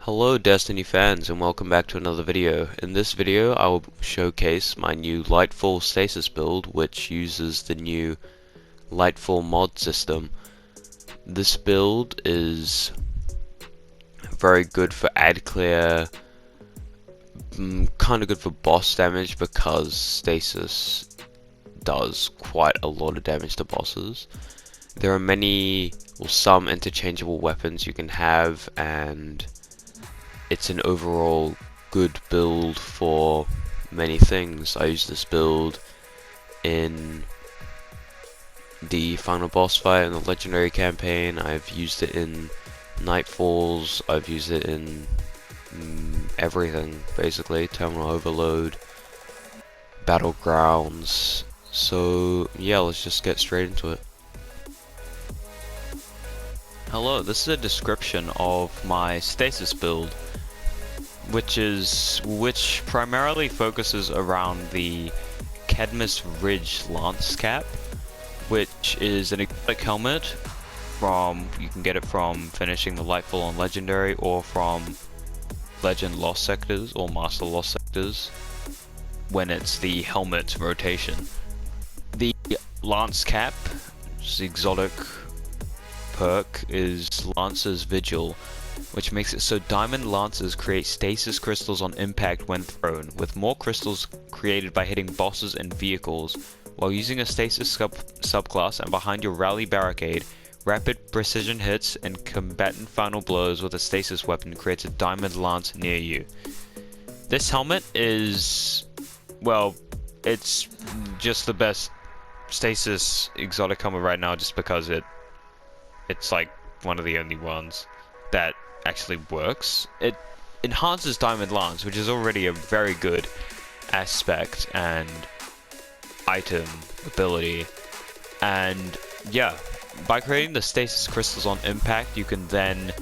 Hello Destiny fans and welcome back to another video. In this video I will showcase my new Lightfall Stasis build, which uses the new Lightfall mod system. This build is very good for ad clear, kinda good for boss damage because Stasis does quite a lot of damage to bosses. There are some interchangeable weapons you can have, and it's an overall good build for many things. I use this build in the final boss fight in the legendary campaign. I've used it in nightfalls. I've used it in everything basically. Terminal overload, battlegrounds. So yeah, let's just get straight into it. Hello, this is a description of my Stasis build, which primarily focuses around the Cadmus Ridge Lancecap, which is an exotic helmet you can get it from finishing the Lightfall on Legendary, or from Legend Lost Sectors or Master Lost Sectors when it's the helmet rotation. The Lancecap, which is the exotic perk, is Lancer's Vigil, which makes it so diamond lancers create stasis crystals on impact when thrown, with more crystals created by hitting bosses and vehicles. While using a stasis subclass and behind your rally barricade, rapid precision hits and combatant final blows with a stasis weapon creates a diamond lance near you. This helmet is, well, it's just the best stasis exotic helmet right now, just because it's like one of the only ones that actually works. It enhances Diamond Lance, which is already a very good aspect and item ability. And yeah, by creating the stasis crystals on impact, you can then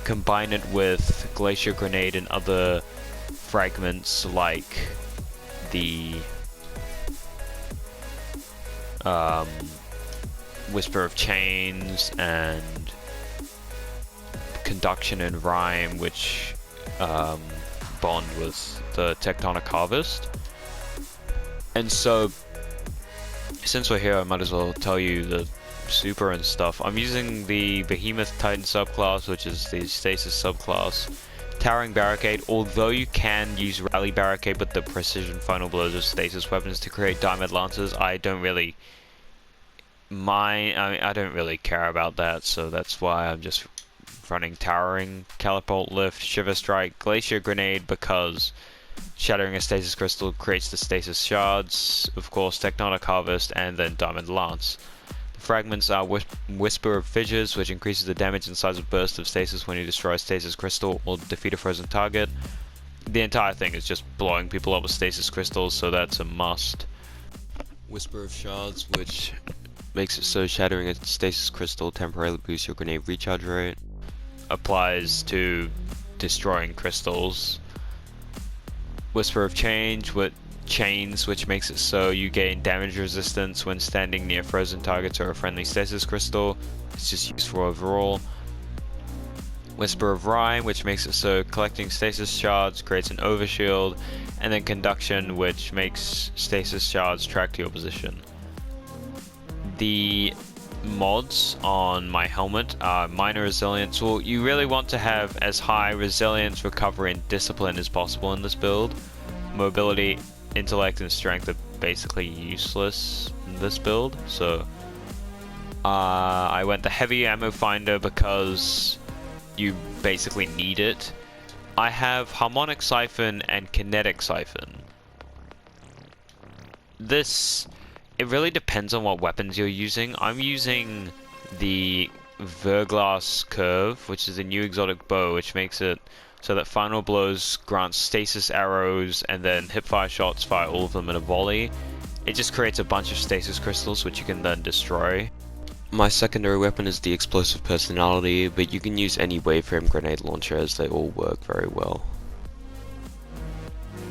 combine it with Glacier Grenade and other fragments like the Whisper of Chains and Conduction and Rhyme, which bond with the Tectonic Harvest. And so, since we're here, I might as well tell you the super and stuff. I'm using the Behemoth Titan subclass, which is the Stasis subclass. Towering Barricade, although you can use Rally Barricade with the precision final blows of Stasis weapons to create Diamond Lancers, I don't really care about that, so that's why I'm just running Towering, Catapult Lift, Shiver Strike, Glacier Grenade, because shattering a Stasis Crystal creates the Stasis Shards, of course, Tectonic Harvest, and then Diamond Lance. The fragments are Whisper of Fissures, which increases the damage and size of burst of Stasis when you destroy a Stasis Crystal or defeat a frozen target. The entire thing is just blowing people up with Stasis Crystals, so that's a must. Whisper of Shards, which makes it so shattering a Stasis Crystal temporarily boosts your grenade recharge rate. Applies to destroying crystals. Whisper of Change with Chains, which makes it so you gain damage resistance when standing near frozen targets or a friendly Stasis Crystal. It's just useful overall. Whisper of Rhyme, which makes it so collecting Stasis Shards creates an overshield. And then Conduction, which makes Stasis Shards track to your position. The mods on my helmet are minor resilience. Well, you really want to have as high resilience, recovery, and discipline as possible in this build. Mobility, intellect, and strength are basically useless in this build, so I went the heavy ammo finder because you basically need it. I have harmonic siphon and kinetic siphon. It really depends on what weapons you're using. I'm using the Verglas Curve, which is a new exotic bow, which makes it so that final blows grant stasis arrows, and then hipfire shots fire all of them in a volley. It just creates a bunch of stasis crystals, which you can then destroy. My secondary weapon is the Explosive Personality, but you can use any waveframe grenade launcher as they all work very well.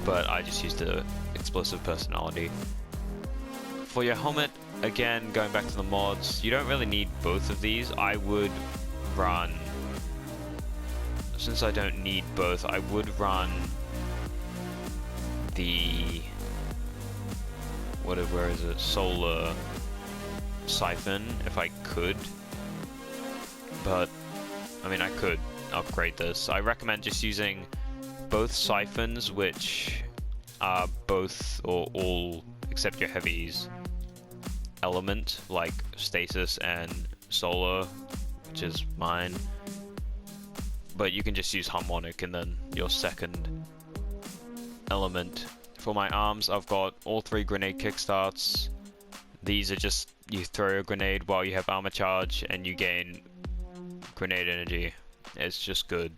But I just used the Explosive Personality. For your helmet, again, going back to the mods, you don't really need both of these. I would run since I don't need both, I would run the where is it? Solar Siphon if I could. But I mean, I could upgrade this. I recommend just using both siphons, which are both or all except your heavies element, like Stasis and Solar, which is mine. But you can just use Harmonic and then your second element. For my arms, I've got all 3 grenade kickstarts. These are just, you throw a grenade while you have armor charge and you gain grenade energy. It's just good.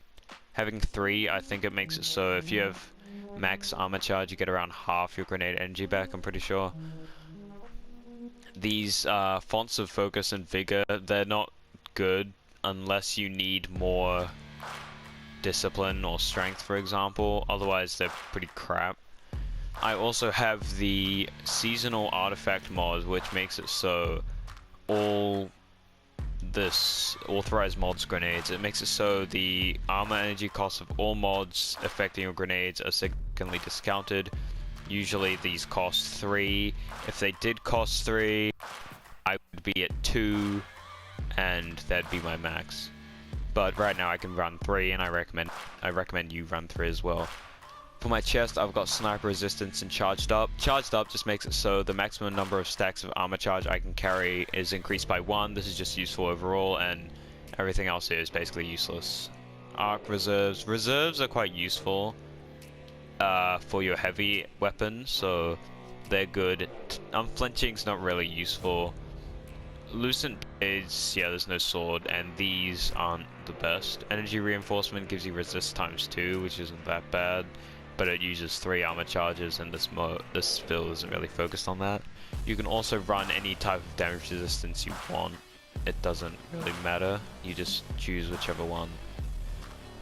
Having 3, I think it makes it so if you have max armor charge, you get around half your grenade energy back, I'm pretty sure. These fonts of focus and vigor, they're not good unless you need more discipline or strength, for example. Otherwise, they're pretty crap. I also have the seasonal artifact mod, which makes it so all this authorized mods grenades, it makes it so the armor energy cost of all mods affecting your grenades are significantly discounted. Usually these cost 3. If they did cost 3, I would be at 2, and that'd be my max. But right now I can run 3, and I recommend you run 3 as well. For my chest, I've got sniper resistance and charged up. Charged up just makes it so the maximum number of stacks of armor charge I can carry is increased by 1. This is just useful overall, and everything else here is basically useless. Arc reserves. Reserves are quite useful for your heavy weapons, so they're good. Unflinching's not really useful. Lucent blades, yeah, there's no sword, and these aren't the best. Energy reinforcement gives you resist ×2, which isn't that bad, but it uses 3 armor charges, and this build isn't really focused on that. You can also run any type of damage resistance you want. It doesn't really matter. You just choose whichever one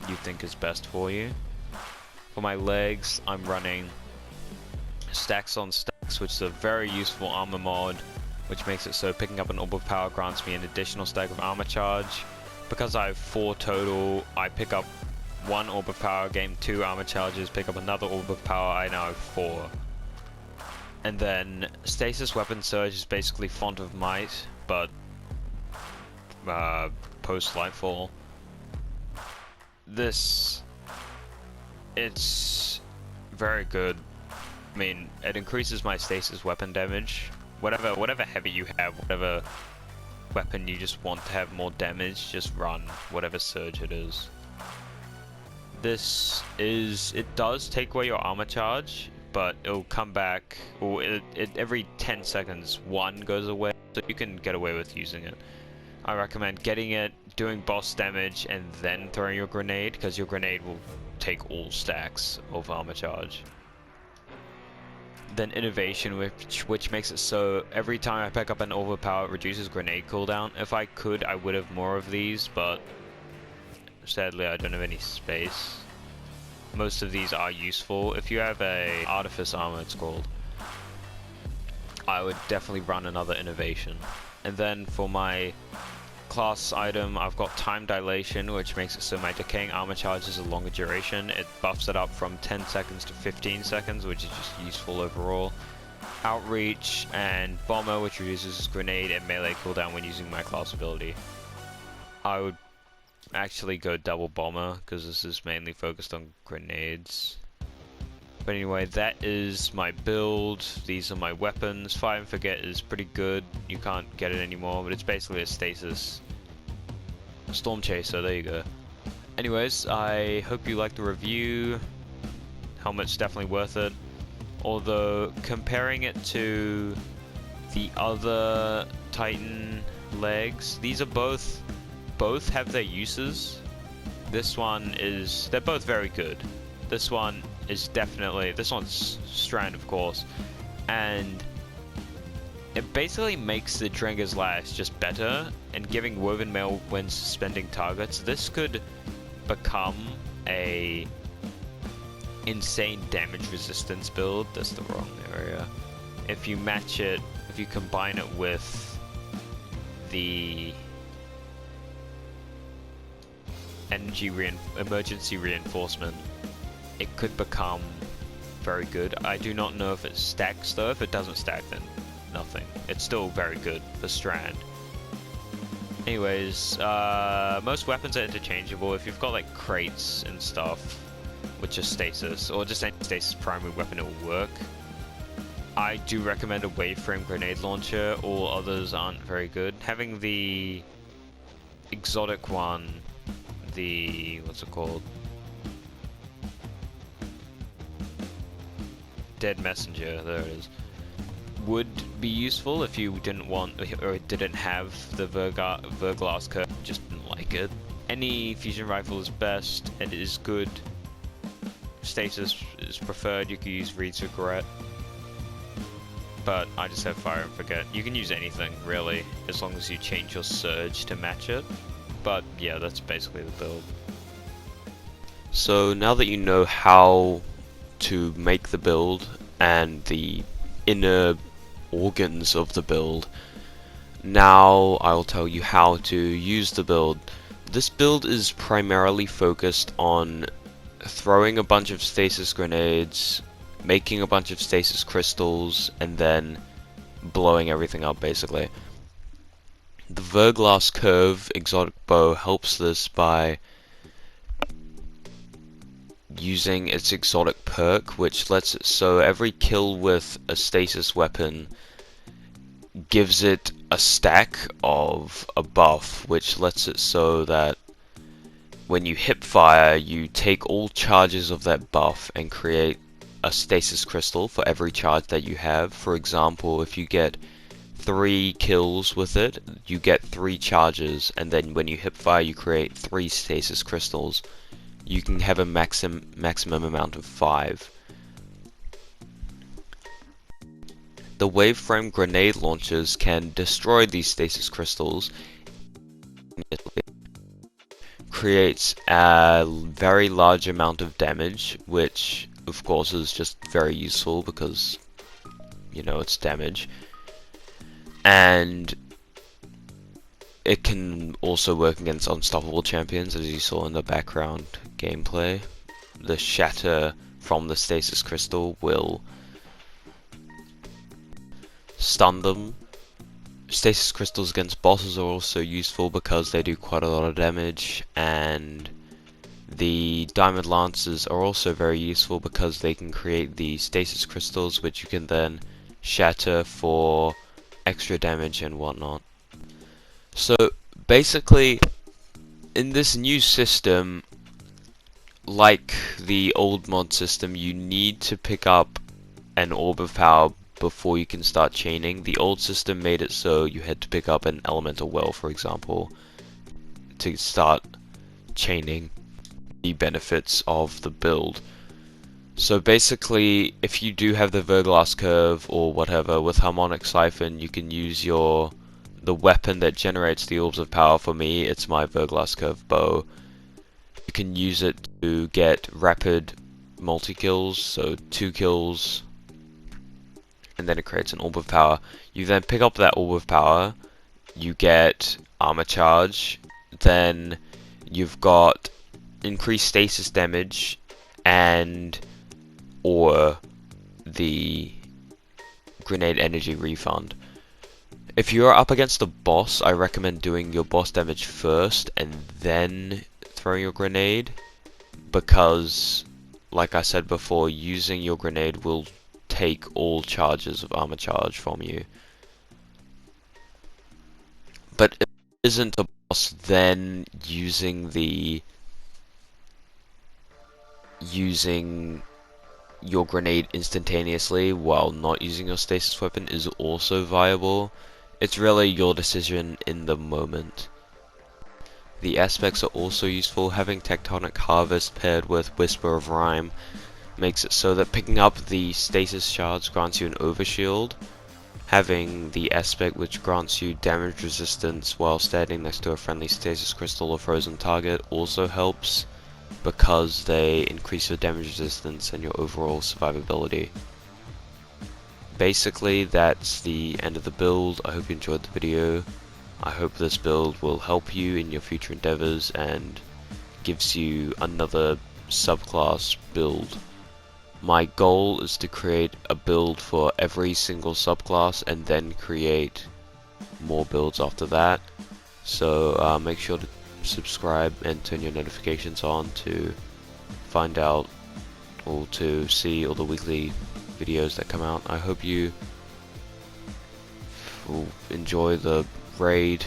you think is best for you. For my legs, I'm running Stacks on Stacks, which is a very useful armor mod, which makes it so picking up an Orb of Power grants me an additional stack of armor charge. Because I have 4 total, I pick up 1 Orb of Power, gain 2 armor charges, pick up another Orb of Power, I now have 4. And then Stasis Weapon Surge is basically Font of Might, but post Lightfall. It's very good. I mean, it increases my Stasis weapon damage. Whatever heavy you have, whatever weapon you just want to have more damage, just run whatever surge it is. It does take away your armor charge, but it'll come back, or every 10 seconds 1 goes away, so you can get away with using it. I recommend getting it, doing boss damage, and then throwing your grenade, because your grenade will take all stacks of armor charge. Then Innovation, which makes it so every time I pick up an Orb of Power, it reduces grenade cooldown. If I could, I would have more of these, but sadly I don't have any space. Most of these are useful. If you have a Artifice Armor, it's called, I would definitely run another Innovation. And then for my class item, I've got Time Dilation, which makes it so my Decaying Armor Charge is a longer duration. It buffs it up from 10 seconds to 15 seconds, which is just useful overall. Outreach and Bomber, which reduces grenade and melee cooldown when using my class ability. I would actually go double Bomber, because this is mainly focused on grenades. But anyway, that is my build. These are my weapons. Fire and Forget is pretty good. You can't get it anymore, but it's basically a Stasis Storm Chaser. There you go. Anyways, I hope you liked the review. Helmet's definitely worth it. Although, comparing it to the other Titan legs, these are both have their uses. They're both very good. This one's Strand, of course, and it basically makes the Drenger's Lash just better, and giving Woven Mail when suspending targets. This could become a insane damage resistance build. That's the wrong area. If you combine it with the emergency reinforcement, it could become very good. I do not know if it stacks though. If it doesn't stack, then nothing. It's still very good for Strand. Anyways, most weapons are interchangeable. If you've got like crates and stuff, which is Stasis, or just any Stasis primary weapon, it will work. I do recommend a waveframe grenade launcher. All others aren't very good. Having the exotic one, the what's it called? Dead Messenger, there it is, would be useful if you didn't want or didn't have the Verglas Curve, just didn't like it. Any fusion rifle is best, it is good. Stasis is preferred, you can use Reed Cigarette. But I just have Fire and Forget. You can use anything, really, as long as you change your surge to match it. But yeah, that's basically the build. So now that you know how to make the build and the inner organs of the build, now I'll tell you how to use the build. This build is primarily focused on throwing a bunch of stasis grenades, making a bunch of stasis crystals, and then blowing everything up basically. The Verglas Curve exotic bow helps this by using its exotic perk, which lets it so every kill with a stasis weapon gives it a stack of a buff, which lets it so that when you hip fire, you take all charges of that buff and create a stasis crystal for every charge that you have. For example, if you get 3 kills with it, you get 3 charges, and then when you hip fire, you create 3 stasis crystals. You can have a maximum amount of 5. The waveframe grenade launchers can destroy these stasis crystals. Creates a very large amount of damage, which of course is just very useful because, you know, it's damage. And it can also work against unstoppable champions, as you saw in the background gameplay. The shatter from the stasis crystal will stun them. Stasis crystals against bosses are also useful because they do quite a lot of damage, and the diamond lances are also very useful because they can create the stasis crystals, which you can then shatter for extra damage and whatnot. So basically, in this new system, like the old mod system, you need to pick up an orb of power before you can start chaining. The old system made it so you had to pick up an elemental well, for example, to start chaining the benefits of the build. So basically, if you do have the Verglas Curve or whatever, with Harmonic Siphon, you can use the weapon that generates the orbs of power. For me, it's my Verglas Curve bow. You can use it to get rapid multi-kills, so 2 kills, and then it creates an orb of power. You then pick up that orb of power, you get armor charge, then you've got increased stasis damage, and or the grenade energy refund. If you're up against a boss, I recommend doing your boss damage first and then throwing your grenade, because like I said before, using your grenade will take all charges of armor charge from you. But if it isn't a boss, then using your grenade instantaneously while not using your stasis weapon is also viable. It's really your decision in the moment. The aspects are also useful. Having Tectonic Harvest paired with Whisper of Rhyme makes it so that picking up the stasis shards grants you an overshield. Having the aspect which grants you damage resistance while standing next to a friendly stasis crystal or frozen target also helps, because they increase your damage resistance and your overall survivability. Basically, that's the end of the build. I hope you enjoyed the video. I hope this build will help you in your future endeavors and gives you another subclass build. My goal is to create a build for every single subclass and then create more builds after that. So make sure to subscribe and turn your notifications on to find out or to see all the weekly videos that come out. I hope you will enjoy the raid.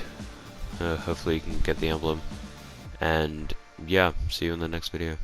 Hopefully you can get the emblem. And yeah, see you in the next video.